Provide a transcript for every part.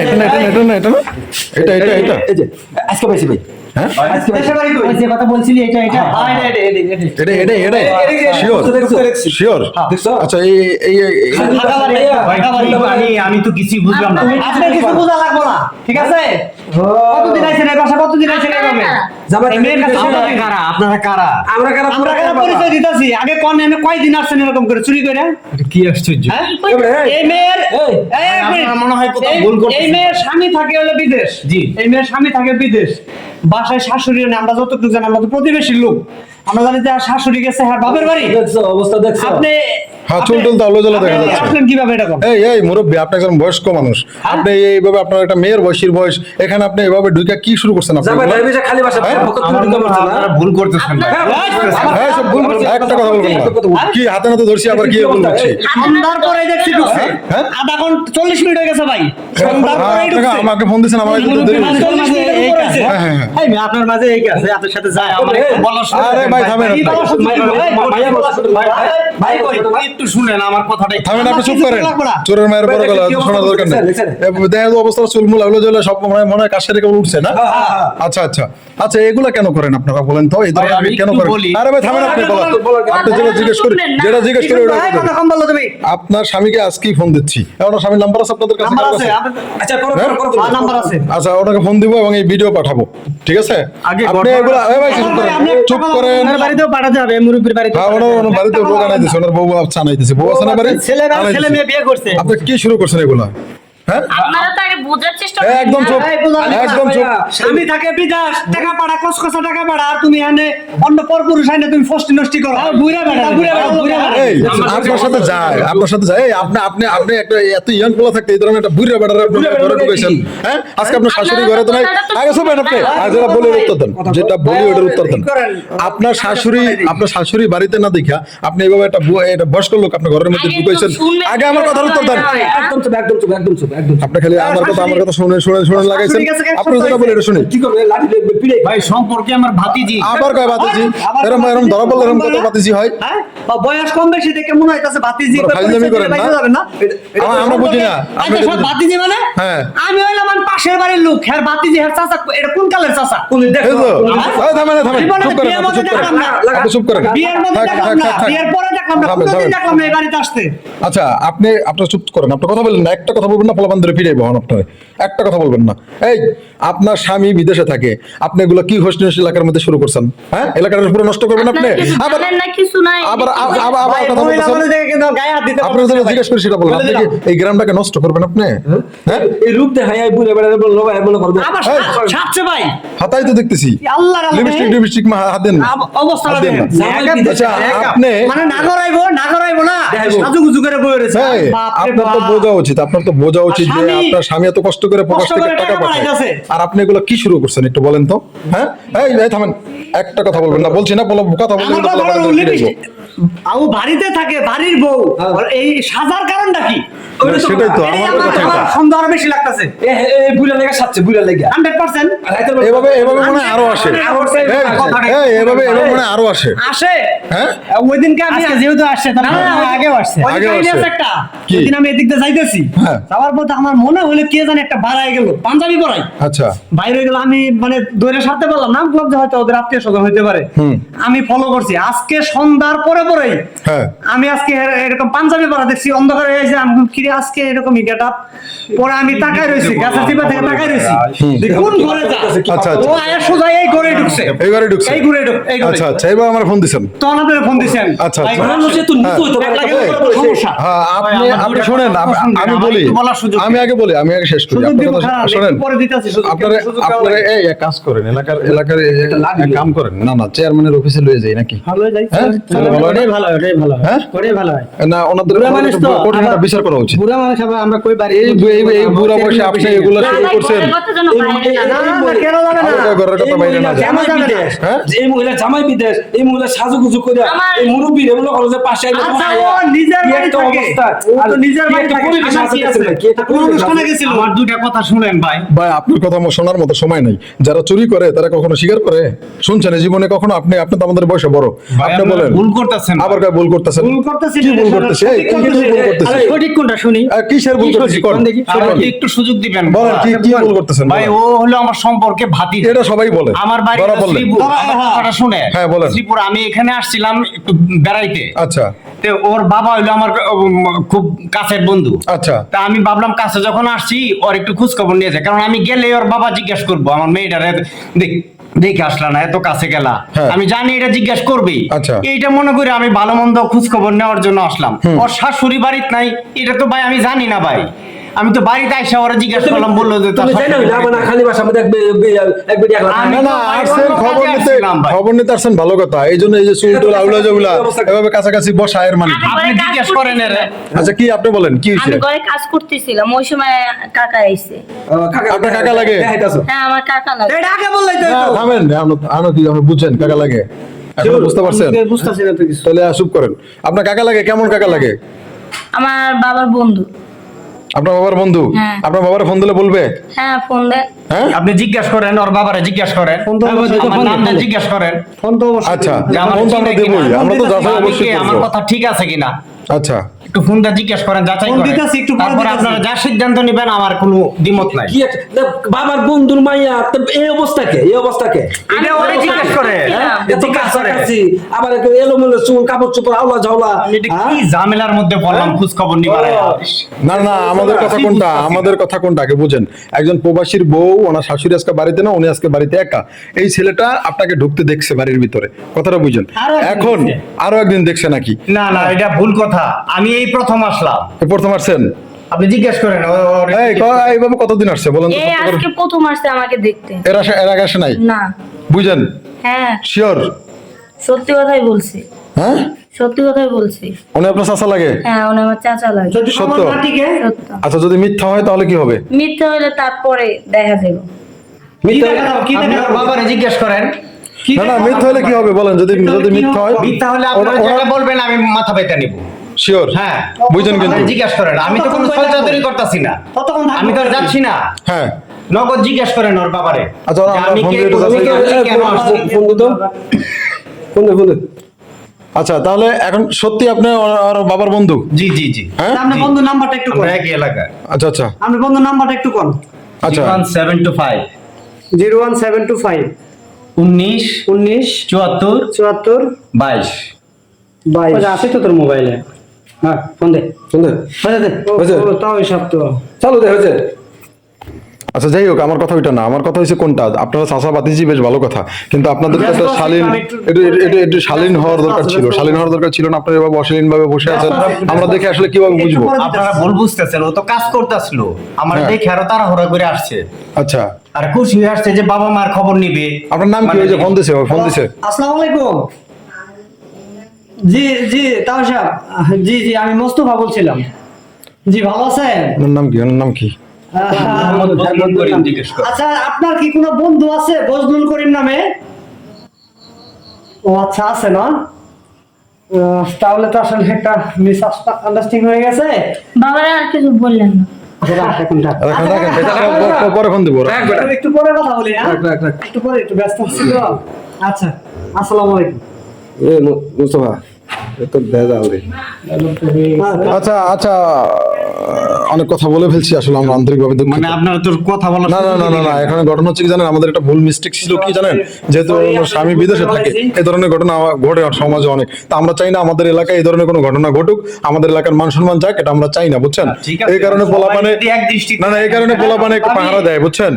এটা না এটা এই যে আজকে পাইছি ভাই। হ্যাঁ আজকে দেশের বাড়ি কই? যে কথা বলছিলি এটা এটা শিওর দেখছো? আচ্ছা এই আমি তো কিছুই বুঝলাম না। আপনি কিছু বোঝা লাগবে না, ঠিক আছে? কতদিন আইছেন এই বাসা, কতদিন আইছেন এইভাবে? এই মেয়ের কাছে আপনারা কারা? আমরা কারা পরিচয় দিতাছি। আগে কোন এনে কয়দিন আসছেন এরকম করে চুরি করে? কি আশ্চর্য! হ্যাঁ? এই মেয়ের এক মিনিট। আমার মনে হয় কোথাও ভুল করতেছি। এই মেয়ের স্বামী থাকে হলো বিদেশ। জি। এই মেয়ের স্বামী থাকে বিদেশ। বাসায় শাশুড়ি নেই, আমরা যতটুকু জানি, আমরা তো প্রতিবেশীর লোক, আমরা জানি যে শাশুড়ি গেছে হ্যাঁ বাপের বাড়ি। দেখছো অবস্থা দেখছো? আপনি হ্যাঁ চুল টুল দাও দেখা আপনি যাচ্ছে আসলেন কিভাবে এটা করেন? এই মুরব্বী, আপনি একজন বয়স্ক মানুষ, আপনি এইভাবে আপনার একটা মেয়ের বয়স এখানে আপনি এইভাবে ঢুকে কি শুরু করছেন আপনি? যাবে ডাইবেশা খালি বাসা হ্যাঁ? পকেট আমার থেকে মনে হয় করছে না। আপনারা ভুল করতেছেন ভাই। হ্যাঁ সব ভুল করছি, একটা কথা বলবেন না কি হাতে নাতে ধরছি আবার কি ভুল করছি? সন্ধ্যার পরে দেখছি ঢুকছে। হ্যাঁ? আধা ঘন্টা 40 মিনিট হয়ে গেছে ভাই। সন্ধ্যার পরেই আপনাকে ঢুকছে। আমাকে ফোন দিয়েছেন আমার একটু দেরি হয়েছে। 40 মিনিটের উপর হয়েছে। হ্যাঁ এই মেয়ে আপনার মাঝে এই আছে, আপনার সাথে যায় আমার একটু বলার সুযোগ আরে ভাই থামেন কি বলার সুযোগ ভাই, দিল? এই, মাইয়া বলার সুযোগ, ভাই, ভাই কই? একটু শুনেন আমার কথাটা একটু। থামেন, আপনি চুপ কিছু করেন। লাগবে না। চোরের মায়ের বড় গলা কি অবস্থা শোনা দরকার নেই। লিখছেন? দেহের অবস্থা চুলমুল এগুলো জ্বলে সব মনে হয় কাশের কেবল উঠছে না। আচ্ছা এগুলা কেন করেন আপনারা বলেন তো? এই ধরনের ভাই, আমি কেন একটু করেন? বলি। আরে ভাই থামেন, আপনি বলেন। আপনি যেটা জিজ্ঞেস করি ওটা ভাই, বলেন। কথা কম বলো তুমি। আপনার স্বামীকে আজকেই ফোন দিচ্ছি। ওনার স্বামীর নাম্বার আছে আপনাদের কাছে? নাম্বার কারো আছে? কাছে? আচ্ছা করো হ্যাঁ? করো করো। নাম্বার আছে। আচ্ছা ওনাকে ফোন দিব এবং এই ভিডিও পাঠাবো, ঠিক আছে? আগে আপনি ঘটনা- এগুলা এই ভাই চুপ করেন, চুপ করেন। ওনার বাড়িতেও পাঠাতে হবে, মুরব্বির বাড়িতে। হ্যাঁ ওনার বাড়িতে লোক আনাই দিছে, ওনার বউ আনাই দিছে। বউ আছে না বাড়ি? ছেলে আনাই ছেলে দিছে। মেয়ে বিয়ে করছে। আপনি কি শুরু করছেন এগুলা? হ্যাঁ আপনারা তো আগে বোঝার চেষ্টা এই, করেন একদম না? চুপ, এই, বোঝা যায় না, একদম চুপ। স্বামী থাকে বিদেশ, টাকা পাড়া কসকসা টাকা পাড়া, আর তুমি এনে অন্য পরপুরুষ আইনে তুমি ফষ্টি নষ্টি করো। বুইরা বেটা, বুইরা বেটা। এই আপনার সাথে যায় এই আপনি একটা এত ইয়াং পোলা থাকতে এই ধরনের একটা বুড়া বেড়ার ঘরে ঢুকেছেন। হ্যাঁ আজকে আপনার শাশুড়ি ঘরে তো নাই। আগে শুনবেন আপনি, আর যেটা বলি ওটার উত্তর দেন, যেটা বলি ওটার উত্তর দেন। আপনার শাশুড়ি বাড়িতে না দেখা আপনি এইভাবে একটা বয়স্ক লোক আপনার ঘরের মধ্যে আগে তো ঢুকেছেন। শুনলে আগে আমার কথার উত্তর দেন। একদম চুপ একদম চুপ একদম চুপ একদম চুপ। আপনি খালি আমার কথা শুনে লাগাইছেন। আপনি যেটা বলে এটা শুনি। কি করবে লাঠি দিয়ে পিড়ে ভাই সম্পর্কে আমার ভাতিজি। আবার কয় বাতিজি? এরম ধরা বললে এরম কত বাতিজি হয়? হ্যাঁ? বয়স কম বেশি দেখে মনে হইতাছে ভাতিজি বড় ফাইজলামি করেন না? বাইরে যাবেন না? আমরা বুঝি না। আচ্ছা, সব ভাতিজি মানে? হ্যাঁ। আমি হইলাম আমার পাশের বাড়ির লোক, হ্যাঁ ভাতিজি, হ্যাঁ চাচা, এটা কোন কালের চাচা? এই তো। এই থামেন, জীবনে চুপ করেন, বিয়ের আপনি মধ্যে চুপ করেন। দেখলাম না। আপনি চুপ করেন। বিয়ের মধ্যে থাক, দেখলাম না, থাক। বিয়ের পরে দেখলাম না, থামেন, কোনোদিন থামেন। দেখলাম না এই বাড়িতে আসতে। আচ্ছা আপনার চুপ করেন, আপনি কথা বলবেন না, একটা কথা বলবেন না, পোলাপান ধরে ফিরে বহন আপনার একটা কথা বলবেন না। এই আপনার স্বামী বিদেশে থাকে, আপনি এগুলো কি হোস্টেল এলাকার মধ্যে শুরু করছেন? হ্যাঁ এলাকার পুরো নষ্ট করবেন আপনি। আপনারা কিছু আবার জানেন না, কিছু নাই। আবার ভাই, কথা মহিলা বলতেছেন। মানুষ দেখে কিন্তু গায়ে হাত দিতে আপনার পারছে না, জিজ্ঞেস করে সেটা বলেন, বলে আপনি কি দিলাম। এই গ্রামটাকে নষ্ট করবেন আপনি? হ্যাঁ এই রূপ দেখাই এই বুড়ে বেড়ারে বললো ভাই বলে করবে। আবার এই। সাজছে ভাই। হাতাই তো দেখতেছি আল্লাহর লিপস্টিক হাত দেন না। অবস্থাটা হাত দেন দেখেন। না। জামাই বিদেশে আচ্ছা আপনি মানে নাগরাইবো না, দেখাইবো। সাজুগুজু করে বয়ে রয়েছে। এই, বাপরে আপনার তো বাপ। বোঝা উচিত যে স্বামী- আপনার স্বামী এত কষ্ট করে প্রকাশ কষ্ট থেকে করে টাকা টাকা পাঠায়, পাঠাইতেছে। আর আপনি এগুলো কি শুরু করছেন একটু বলেন তো? হ্যাঁ এই থামেন, একটা কথা বলবেন না, বলছি না কথা বলবেন আমার কথা হলো লিপস্টিক। আউ বাড়িতে থাকে, বাড়ির বউ, আর এই সাজার কারণটা কি? সেটাই তো এই আমার আমার কথা। আমার সন্দেহ আরো বেশি লাগতেছে। এই বুড়া লেগে সাচ্ছে বুড়া লেগে 100% এভাবে মনে হয় আরো আসে। এভাবে মনে হয় আরো আসে। আসে। হ্যাঁ ওই দিনকে আমি আজকে যেহেতু আসছে তার না, মানে আগেও আসছে। ওই আগেও কাহিনী আসছে। আছে একটা। কি? ওই দিন আমি এদিক দিয়ে যাইতেছি, হ্যাঁ। যাওয়ার পথে আমার মনে হলো কে জানি একটা বাড়ায় গেল, পাঞ্জাবি পরাই আচ্ছা বাইরে গেল। আমি মানে দৌড়ে সারতে পারলাম না, ভাবলাম যে হয়তো ওদের আত্মীয় স্বজন হইতে পারে। আমি ফলো করছি আজকে সন্ধ্যার পরেই হ্যাঁ আমি আজকে এরকম পাঞ্জাবি পরা দেখছি, অন্ধকার হয়ে গেছে। আমি কি রে আজকে এরকম গেট আপ পরে আমি তাকায় রইছি, গাছের চিপা থেকে তাকায় রইছি, কোন ঘরে যা। আচ্ছা, ও আয়া সোজা এই ঘরে ঢুকছে, এইবারে ঢুকছে। এই ঘরে এই ঘরে। আচ্ছা এবার আমার ফোন দিছেন। তখন আপনার ফোন দিছি আমি। আচ্ছা, ভাই, আচ্ছা। মানুষে তো নিচু হইতে পারে। এক লাখের উপরে সমস্যা। হ্যাঁ আপনি ভাই, আমার আপনি দুইটা শুনেন, কথা শুনবেন, আমি আমার বলি, একটু বলার সুযোগ আমি আগে শেষ করি। সুযোগ আপনার দিব, কথা খারাপ, শুনেন। পরে দিতেছি সুযোগ। আপনারা সুযোগ পাওয়া আপনারা যায়। এই এক কাজ করেন, এলাকার এক কাম করেন, না চেয়ারম্যানের অফিসে লয়ে যাই নাকি? ভালো হয়ে যাইছে। হ্যাঁ? ভালো ভালো হয় না? ওটাই ভালো, ওটাই ভালো। হ্যাঁ? ওটাই ভালো হয়। না ওনাদের বুড়া মানুষ তো, কঠিন একটা আবার- বিচার করা উচিত। বুড়া মানুষ আবার আমরা কই বাড়ি এই বুড়া বয়সে আপনি এগুলো না, শুরু ভাই, করছেন। ঘরের কথা যেন বাইরে না না, যায়। না, কেন যাবে না? আমাদের ঘরের কথা বাইরে না যায়। জামাই যাবে না। বিদেশ। হ্যাঁ? এই মহিলা জামাই বিদেশ, এই মহিলা সাজুগুজু করে আমার- এই মুরব্বি রে বলে কলেজে পাশে আইলে আচ্ছা, তোমার ও নিজের কি বাড়ি একটা থাকে। অবস্থা। ও তো আর নিজের কি বাড়ি একটা থাকে। পরিবেশ আমার আছে কি দেখছেন আছে? ভাই, কি একটা কোন পরিবেশ অনুষ্ঠানে আছে। গেছিল? আমার দুইটা কথা শুনেন ভাই। ভাই আপনার কথা আমার শোনার মতো সময় নাই। যারা চুরি করে তারা কখনো স্বীকার করে? শুনছেন এই জীবনে কখনো? আপনি তো আমাদের বয়সে বড়, ভাই, আপনি আপনারা বলেন। ভুল করতেছেন। করতেছেন আবার কয় ভুল করতেছেন ভুল করতেছি কি না, ভুল এটা করতেছি এই সঠিক কি ভুল করতেছি। করতেছি সঠিক কোনটা শুনি? কিসের ভুল করতেছি কোন দেখি আমাকে একটু সুযোগ দিবেন বলেন কি ভুল করতেছেন ভাই ও হলো আমার সম্পর্কে ভাতি এটা সবাই বলে আমার বাড়ি ধরা হলো বললেন। শ্রীপুর আমার কথাটা শুনে হ্যাঁ, বলেন। শ্রীপুর আমি এখানে আসছিলাম একটু বেড়াইতে আচ্ছা তো ওর বাবা হইলো আমার খুব কাছের বন্ধু আচ্ছা তা আমি ভাবলাম কাছে যখন আসছি ওর একটু খোঁজ খবর নিয়েছে কারণ আমি গেলে ওর বাবা জিজ্ঞেস করবো আমার মেয়েটারে দেখে আসলা না এত কাছে গেলা হ্যাঁ। আমি জানি এটা জিজ্ঞেস করবেই আচ্ছা। এইটা মনে করি আমি ভালো মন্দ খোঁজ খবর নেওয়ার জন্য আসলাম ওর শাশুড়ি বাড়িতে নাই এটা তো ভাই আমি জানি না ভাই আমি তো বাড়িতে আইসা ওরা জিজ্ঞেস করলাম বললো যে তার তুমি জানো শাশুড়ি না বাড়িতে না খালি বাসা মধ্যে একবার একলা আমি না না তো ভাই আসছেন অন্য খবর কাজে নিতে আসছিলাম ভাই। খবর নিতে আসছেন ভালো কথা এই জন্য এই যে চুলটুল আউলা জগুলা এভাবে কাছাকাছি বসা এর মানে কি? আমি আপনি ঘরে কাজ জিজ্ঞেস করেন এর করতেছিলাম। আচ্ছা কি আপনি বলেন কি হয়েছে আমি ঘরে কাজ করতেছিলাম ওই সময় কাকা আইছে। আপনার কাকা লাগে? দেখাইতাছো হ্যাঁ আমার কাকা লাগে। এটা আগে বললেই তো হতো। থামেন আমরা কি আপনি বুঝছেন কাকা লাগে এখন বুঝতে পারছেন আমি বুঝতেছি না তো কিছু। তাহলে চুপ করেন আপনার কাকা লাগে কেমন কাকা লাগে আমার বাবার বন্ধু। আপনার বাবার বন্ধু হ্যাঁ। আপনার বাবার ফোন দিলে বলবে হ্যাঁ ফোন দেন। হ্যাঁ আপনি জিজ্ঞেস করেন ওর বাবারে জিজ্ঞেস করেন ফোন তো অবশ্যই আমার ফোন দেন, নামটা ফোন দেন। জিজ্ঞেস করেন ফোন তো অবশ্যই আচ্ছা দিন। যে আমার ফোন তো আমরা চিনে কিনা, দেবই আমরা তো যাচাই আমি অবশ্যই কে, আমার করবো। কথা ঠিক আছে কিনা আচ্ছা একটু ফোনটা জিজ্ঞেস করেন যাচাই ফোন করেন দিতেছি, একটু পরে তারপর দিতেছি। আপনারা যা সিদ্ধান্ত নেবেন আমার কোনো দ্বিমত নাই কি একটা বাবার বন্ধুর মাইয়া তো এই অবস্থাকে আমি এটা ওরে ঘরে জিজ্ঞেস কাজ করে, করতেছিলাম। হ্যাঁ? এত কাছাকাছি আবার একটু এলোমেলো চুল কাপড় চোপড় আওলা ঝাওলা এটা কি ঝামেলার মধ্যে পড়লাম খোঁজ খবর নিবার না না আমাদের কথা কোনটা আমাদের কথা কোনটা আগে বুঝেন একজন প্রবাসীর বউ ওনার শাশুড়ি আজকে বাড়িতে না উনি আজকে বাড়িতে একা এই ছেলেটা আপনাকে ঢুকতে দেখছে বাড়ির ভিতরে কথাটা বুঝেন আরো একদিন এখন দেখছে। আরো একদিন দেখছে নাকি না না এটা ভুল কথা আমি এই প্রথম আসলাম এ প্রথম আসছেন আপনি জিজ্ঞেস করেন এইভাবে কতদিন আসছে বলেন তো এই সত্য করে। আজকে প্রথম আসছে আমাকে দেখতে। এর আগে আসে নাই না। বুঝেন হ্যাঁ শিওর সত্যি কথাই বলছি। হ্যাঁ সত্যি কথাই বলছি। উনি আপনার চাচা লাগে হ্যাঁ উনি আমার চাচা লাগে। যদি সত্য। আমার মাটিকে সত্য। আচ্ছা যদি মিথ্যা হয় তাহলে কি হবে মিথ্যা হলে তারপরে দেখা যাবে। কি দেখাবো, কি আপনি দেখাবো? ওর বাবারে জিজ্ঞেস করেন কি না না দেখাবো? মিথ্যা হলে কি হবে বলেন যদি যদি মিথ্যা হয় মিথ্যা হলে আপনারা যেটা বলবেন আমি মাথা ব্যথা নিব শিওর হ্যাঁ বুঝেন কিন্তু আপনি জিজ্ঞেস করেন আমি তো কোনো ছলচাতুরি করতেছি না ততক্ষণ থাকবো। আমি তো আর যাচ্ছি না হ্যাঁ নগদ জিজ্ঞেস করেন ওর বাবারে আচ্ছা, যে আমরা আমি ফোন কে, দিয়ে একটু তুমি কে, যাচাই আমি কেন আসছি? ফোন দিত ফোন দে আচ্ছা তাহলে এখন সত্যি আপনি ওর বাবার বন্ধু জি জি জি হ্যাঁ আপনি বন্ধু নাম্বারটা একটু কোন আমরা একই এলাকায় আচ্ছা আচ্ছা আপনি বন্ধু নাম্বারটা একটু কোন আচ্ছা 1725 01725 19 19 74 74 22 22 আছে তো তোর মোবাইলে হ্যাঁ ফোন দে হয়েছে? তাও হিসাব তো চালু দে হয়েছে আচ্ছা যাই হোক আমার কথা ওইটা না আমার কথা হচ্ছে কোনটা আপনারা চাষা বাতিজি বেশ ভালো কথা কিন্তু আপনাদের তো একটা ব্যস্ত আছি, শালীন আমি একটু- একটু শালীন হওয়ার দরকার ছিল শালীন হওয়ার দরকার ছিল না আপনারা এভাবে অশালীন ভাবে বসে আছেন আমরা দেখে আসলে কিভাবে বুঝবো আপনারা ভুল বুঝতেছেন ও তো কাজ করতেছিল আমার হ্যাঁ। দেখে আরো তাড়াহুড়া করে আসছে আচ্ছা আর খুশি হয়ে আসছে যে বাবা মার খবর নিবে আপনার নাম কি ওই যে ফোন দিছে ফোন দিছে আসসালামু আলাইকুম জি জি তাও সাহেব জি জি আমি মোস্তফা বলছিলাম জি ভালো আছেন ওনার নাম কি ওনার নাম কি মোহাম্মদ বজলুল করিম জিজ্ঞেস করো। আচ্ছা আপনার কি কোনো বন্ধু আছে বজলুল করিম নামে ও আচ্ছা আছে না তাহলে তো আসলে একটা মিস আন্ডারস্ট্যান্ডিং হয়ে গেছে বাবারা আর কিছু বললেন না। রাখেন রাখেন পরে ফোন দিব একটু পরে কথা বলি হ্যাঁ একটু পরে একটু ব্যস্ত আছি তো আচ্ছা আসসালামু আলাইকুম এ মুস্তফা এত বেজাল রে আচ্ছা আচ্ছা অনেক কথা বলে ফেলছি আসলে আমরা আন্তরিকভাবে দুঃখিত। মানে আপনারা তোর কথা বলা না না না না না এখানে ঘটনা হচ্ছে কি জানেন আমাদের একটা ভুল মিস্টেক ছিল কি জানেন যেহেতু ওর স্বামী বিদেশে থাকে এই ধরনের ঘটনা ঘটে সমাজে অনেক তা আমরা চাই না আমাদের এলাকায় এই ধরনের কোনো ঘটনা ঘটুক আমাদের এলাকার মান সম্মান যাক এটা আমরা চাই না বুঝছেন ঠিক আছে, এই কারণে সবাই পোলাপানে যদি এক দৃষ্টিতে না না এই কারণে পোলাপানে একটু পাহারা দেয় বুঝছেন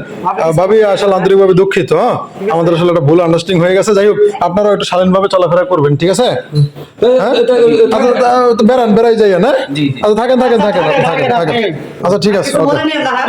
ভাবি আসলে আন্তরিকভাবে দুঃখিত হ্যাঁ আমাদের আসলে একটা ভুল আন্ডারস্ট্যান্ডিং হয়ে গেছে যাই হোক আপনারা একটু শালীনভাবে চলাফেরা করবেন ঠিক আছে হ্যাঁ আচ্ছা বেড়াই যাই না জি, জি। আচ্ছা থাকেন আচ্ছা ঠিক আছে কিছু ওকে বলে নিয়ে যা, হ্যাঁ?